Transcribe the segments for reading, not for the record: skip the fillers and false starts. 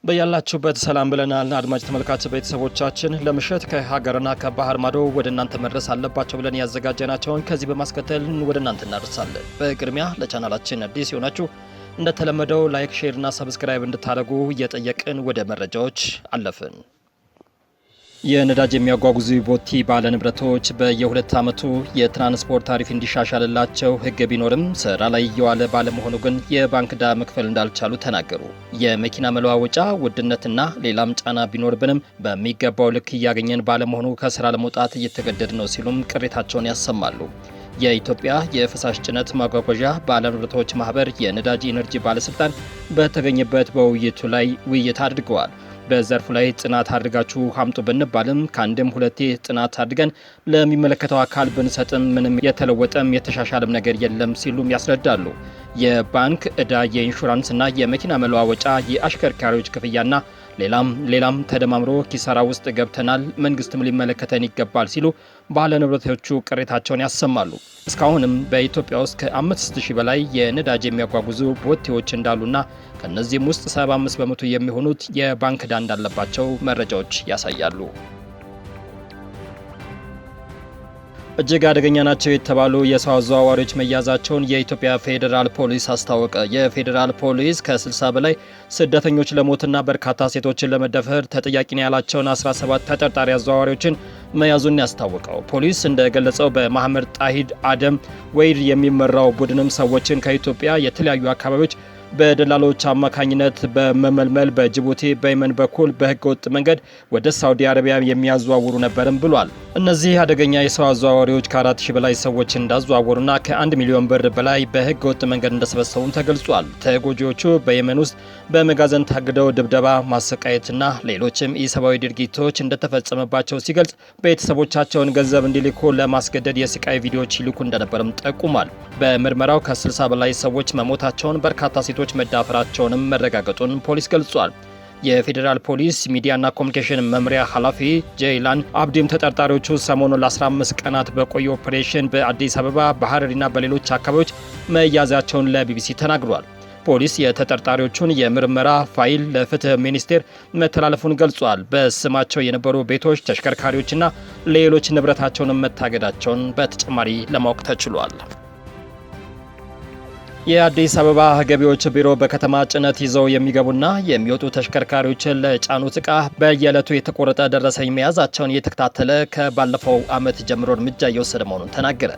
በያላችሁበት ሰላም ብለናል። አድማጭ ተመልካች ቤተሰቦቻችን ለምሽት ከሀገርና ከባህር ማዶ ወደ እናንተ መድረስ አለባቸው ብለን ያዘጋጀናቸውን ከዚህ በማስከተል ወደ እናንተ እናደርሳለን። በቅድሚያ ለቻናላችን አዲስ የሆናችሁ እንደተለመደው ላይክ፣ ሼር እና ሰብስክራይብ እንድታደርጉ እየጠየቅን ወደ መረጃዎች አለፍን። የነዳጅ የሚያጓጉዙ ቦቲ ባለ ንብረቶች በየሁለት ዓመቱ የትራንስፖርት ታሪፍ እንዲሻሻልላቸው ሕግ ቢኖርም ስራ ላይ እየዋለ ባለመሆኑ ግን የባንክ ዕዳ መክፈል እንዳልቻሉ ተናገሩ። የመኪና መለዋወጫ ውድነትና ሌላም ጫና ቢኖርብንም በሚገባው ልክ እያገኘን ባለመሆኑ ከስራ ለመውጣት እየተገደድ ነው ሲሉም ቅሬታቸውን ያሰማሉ። የኢትዮጵያ የፍሳሽ ጭነት ማጓጓዣ ባለንብረቶች ማህበር የነዳጅ ኢነርጂ ባለስልጣን በተገኘበት በውይይቱ ላይ ውይይት አድርገዋል። በዘርፉ ላይ ጥናት አድርጋችሁ አምጡ ብንባልም ከአንድም ሁለቴ ጥናት አድርገን ለሚመለከተው አካል ብንሰጥም ምንም የተለወጠም የተሻሻለም ነገር የለም ሲሉም ያስረዳሉ። የባንክ ዕዳ፣ የኢንሹራንስ እና የመኪና መለዋወጫ፣ የአሽከርካሪዎች ክፍያና ሌላም ተደማምሮ ኪሳራ ውስጥ ገብተናል፣ መንግስትም ሊመለከተን ይገባል ሲሉ ባለንብረቶቹ ቅሬታቸውን ያሰማሉ። እስካሁንም በኢትዮጵያ ውስጥ ከ5000 በላይ የነዳጅ የሚያጓጉዙ ቦቴዎች እንዳሉና ከነዚህም ውስጥ 75 በመቶ የሚሆኑት የባንክ ዕዳ እንዳለባቸው መረጃዎች ያሳያሉ። እጅግ አደገኛ ናቸው የተባሉ የሰው አዘዋዋሪዎች መያዛቸውን የኢትዮጵያ ፌዴራል ፖሊስ አስታወቀ። የፌዴራል ፖሊስ ከ60 በላይ ስደተኞች ለሞትና በርካታ ሴቶችን ለመደፈር ተጠያቂ ነው ያላቸውን 17 ተጠርጣሪ አዘዋዋሪዎችን መያዙን ያስታወቀው ፖሊስ እንደገለጸው በመሐመድ ጣሂድ አደም ወይድ የሚመራው ቡድንም ሰዎችን ከኢትዮጵያ የተለያዩ አካባቢዎች በደላሎች አማካኝነት በመመልመል በጅቡቲ በየመን በኩል በህገወጥ መንገድ ወደ ሳውዲ አረቢያ የሚያዘዋውሩ ነበርም ብሏል። እነዚህ አደገኛ የሰው አዘዋዋሪዎች ከ4000 በላይ ሰዎች እንዳዘዋወሩና ከ1 ሚሊዮን ብር በላይ በህገወጥ መንገድ እንደሰበሰቡም ተገልጿል። ተጎጂዎቹ በየመን ውስጥ በመጋዘን ታግደው ድብደባ፣ ማሰቃየትና ሌሎችም ኢሰብአዊ ድርጊቶች እንደተፈጸመባቸው ሲገልጽ ቤተሰቦቻቸውን ገንዘብ እንዲልኩ ለማስገደድ የስቃይ ቪዲዮዎች ይልኩ እንደነበርም ጠቁሟል። በምርመራው ከ60 በላይ ሰዎች መሞታቸውን፣ በርካታ ሴቶች መዳፈራቸውንም መረጋገጡን ፖሊስ ገልጿል። የፌዴራል ፖሊስ ሚዲያና ኮሚኒኬሽን መምሪያ ኃላፊ ጄይላን አብዲም ተጠርጣሪዎቹ ሰሞኑን ለ15 ቀናት በቆየ ኦፕሬሽን በአዲስ አበባ በሐረሪና በሌሎች አካባቢዎች መያዛቸውን ለቢቢሲ ተናግሯል። ፖሊስ የተጠርጣሪዎቹን የምርመራ ፋይል ለፍትህ ሚኒስቴር መተላለፉን ገልጿል። በስማቸው የነበሩ ቤቶች፣ ተሽከርካሪዎችና ሌሎች ንብረታቸውን መታገዳቸውን በተጨማሪ ለማወቅ ተችሏል። የአዲስ አበባ ገቢዎች ቢሮ በከተማ ጭነት ይዘው የሚገቡና የሚወጡ ተሽከርካሪዎችን ለጫኑት ዕቃ በየዕለቱ የተቆረጠ ደረሰኝ መያዛቸውን እየተከታተለ ከባለፈው ዓመት ጀምሮ እርምጃ እየወሰደ መሆኑን ተናገረ።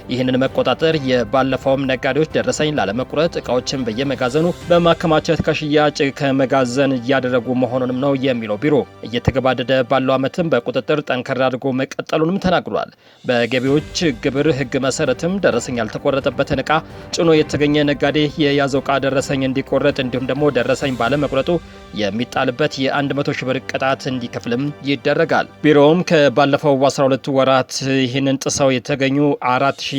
ይህንን መቆጣጠር የባለፈውም ነጋዴዎች ደረሰኝ ላለመቁረጥ ዕቃዎችን በየመጋዘኑ በማከማቸት ከሽያጭ ከመጋዘን እያደረጉ መሆኑንም ነው የሚለው ቢሮ። እየተገባደደ ባለው ዓመትም በቁጥጥር ጠንከር አድርጎ መቀጠሉንም ተናግሯል። በገቢዎች ግብር ሕግ መሰረትም ደረሰኝ ያልተቆረጠበትን ዕቃ ጭኖ የተገኘ ነጋዴ የያዘው ዕቃ ደረሰኝ እንዲቆረጥ እንዲሁም ደግሞ ደረሰኝ ባለመቁረጡ የሚጣልበት የ100,000 ብር ቅጣት እንዲከፍልም ይደረጋል። ቢሮውም ከባለፈው 12 ወራት ይህንን ጥሰው የተገኙ 4109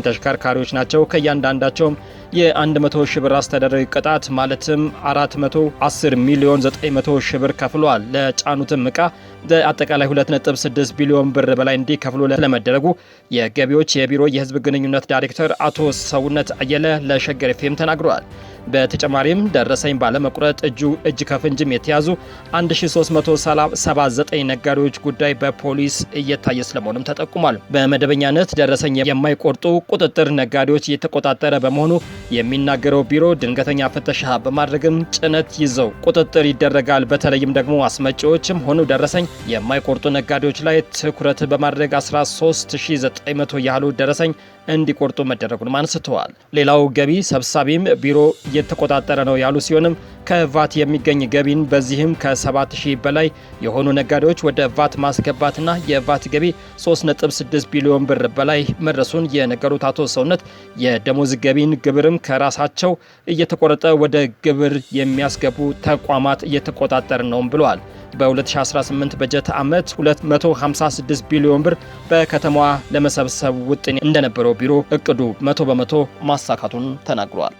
ተሽከርካሪዎች ናቸው። ከእያንዳንዳቸውም የ100,000 ብር አስተዳደራዊ ቅጣት ማለትም 410 ሚሊዮን 900 ሺህ ብር ከፍሏል። ለጫኑትም ዕቃ በአጠቃላይ 2.6 ቢሊዮን ብር በላይ እንዲከፍሉ ለመደረጉ የገቢዎች የቢሮ የህዝብ ግንኙነት ዳይሬክተር አቶ ሰውነት አየለ ለሸገር ኤፍኤም ተናግረዋል። በተጨማሪም ደረሰኝ ባለመቁረጥ እጅ ከፍንጅም የተያዙ 1379 ነጋዴዎች ጉዳይ በፖሊስ እየታየ ስለመሆኑም ተጠቁሟል። በመደበኛነት ደረሰኝ የማይቆርጡ ቁጥጥር ነጋዴዎች እየተቆጣጠረ በመሆኑ የሚናገረው ቢሮ ድንገተኛ ፍተሻ በማድረግም ጭነት ይዘው ቁጥጥር ይደረጋል። በተለይም ደግሞ አስመጪዎችም ሆኑ ደረሰኝ የማይቆርጡ ነጋዴዎች ላይ ትኩረት በማድረግ 13900 ያህሉ ደረሰኝ እንዲቆርጡ መደረጉን አንስተዋል። ሌላው ገቢ ሰብሳቢም ቢሮ እየተቆጣጠረ ነው ያሉ ሲሆንም ከቫት የሚገኝ ገቢን በዚህም ከ7000 በላይ የሆኑ ነጋዴዎች ወደ ቫት ማስገባትና የቫት ገቢ 3.6 ቢሊዮን ብር በላይ መድረሱን የነገሩት አቶ ሰውነት የደሞዝ ገቢን ግብርም ከራሳቸው እየተቆረጠ ወደ ግብር የሚያስገቡ ተቋማት እየተቆጣጠረ ነው ብለዋል። በ2018 በጀት ዓመት 256 ቢሊዮን ብር በከተማዋ ለመሰብሰብ ውጥን እንደነበረው ቢሮ እቅዱ 100% ማሳካቱን ተናግሯል።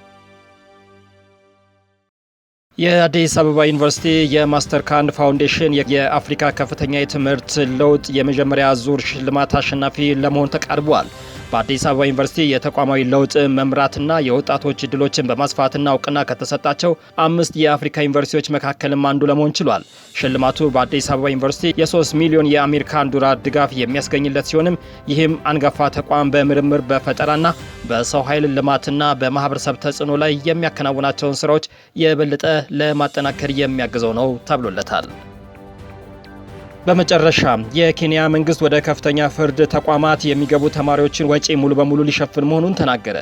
የአዲስ አበባ ዩኒቨርሲቲ የማስተርካርድ ፋውንዴሽን የአፍሪካ ከፍተኛ የትምህርት ለውጥ የመጀመሪያ ዙር ሽልማት አሸናፊ ለመሆን ተቃርቧል። በአዲስ አበባ ዩኒቨርሲቲ የተቋማዊ ለውጥ መምራትና የወጣቶች እድሎችን በማስፋትና እውቅና ከተሰጣቸው 5 የአፍሪካ ዩኒቨርሲቲዎች መካከልም አንዱ ለመሆን ችሏል። ሽልማቱ በአዲስ አበባ ዩኒቨርሲቲ የ3 ሚሊዮን የአሜሪካን ዶላር ድጋፍ የሚያስገኝለት ሲሆንም ይህም አንጋፋ ተቋም በምርምር በፈጠራና በሰው ኃይል ልማትና በማህበረሰብ ተጽዕኖ ላይ የሚያከናውናቸውን ስራዎች የበለጠ ለማጠናከር የሚያግዘው ነው ተብሎለታል። በመጨረሻ የኬንያ መንግስት ወደ ከፍተኛ ፍርድ ተቋማት የሚገቡ ተማሪዎችን ወጪ ሙሉ በሙሉ ሊሸፍን መሆኑን ተናገረ።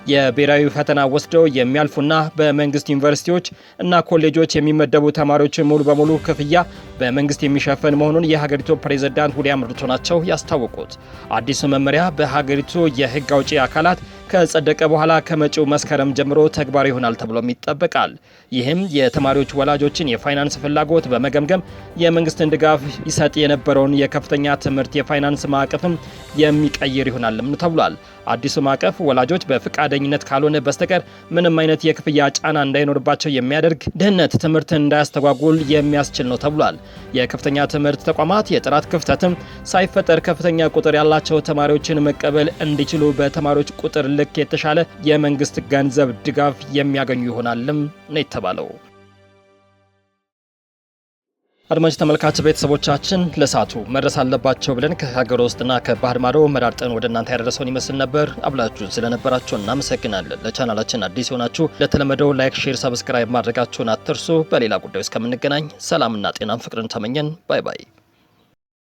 የብሔራዊ ፈተና ወስደው የሚያልፉና በመንግስት ዩኒቨርሲቲዎች እና ኮሌጆች የሚመደቡ ተማሪዎችን ሙሉ በሙሉ ክፍያ በመንግስት የሚሸፍን መሆኑን የሀገሪቱ ፕሬዝዳንት ዊሊያም ሩቶ ናቸው ያስታወቁት። አዲሱ መመሪያ በሀገሪቱ የህግ አውጪ አካላት ከጸደቀ በኋላ ከመጪው መስከረም ጀምሮ ተግባራዊ ይሆናል ተብሎም ይጠበቃል። ይህም የተማሪዎች ወላጆችን የፋይናንስ ፍላጎት በመገምገም የመንግስትን ድጋፍ ይሰጥ የነበረውን የከፍተኛ ትምህርት የፋይናንስ ማዕቀፍም የሚቀይር ይሆናልም ተብሏል። አዲሱ ማዕቀፍ ወላጆች በፍቃደኝነት ካልሆነ በስተቀር ምንም አይነት የክፍያ ጫና እንዳይኖርባቸው የሚያደርግ፣ ድህነት ትምህርትን እንዳያስተጓጉል የሚያስችል ነው ተብሏል። የከፍተኛ ትምህርት ተቋማት የጥራት ክፍተትም ሳይፈጠር ከፍተኛ ቁጥር ያላቸው ተማሪዎችን መቀበል እንዲችሉ በተማሪዎች ቁጥር ልክ የተሻለ የመንግስት ገንዘብ ድጋፍ የሚያገኙ ይሆናልም ነው የተባለው። አድማጭ ተመልካች ቤተሰቦቻችን ለሳቱ መድረስ አለባቸው ብለን ከሀገር ውስጥና ከባህር ማዶ መራርጠን ወደ እናንተ ያደረሰውን ይመስል ነበር። አብላችሁን ስለነበራችሁ እናመሰግናለን። ለቻናላችን አዲስ ሆናችሁ ለተለመደው ላይክ፣ ሼር፣ ሰብስክራይብ ማድረጋችሁን አትርሱ። በሌላ ጉዳይ እስከምንገናኝ ሰላምና ጤናን ፍቅርን ተመኘን። ባይ ባይ።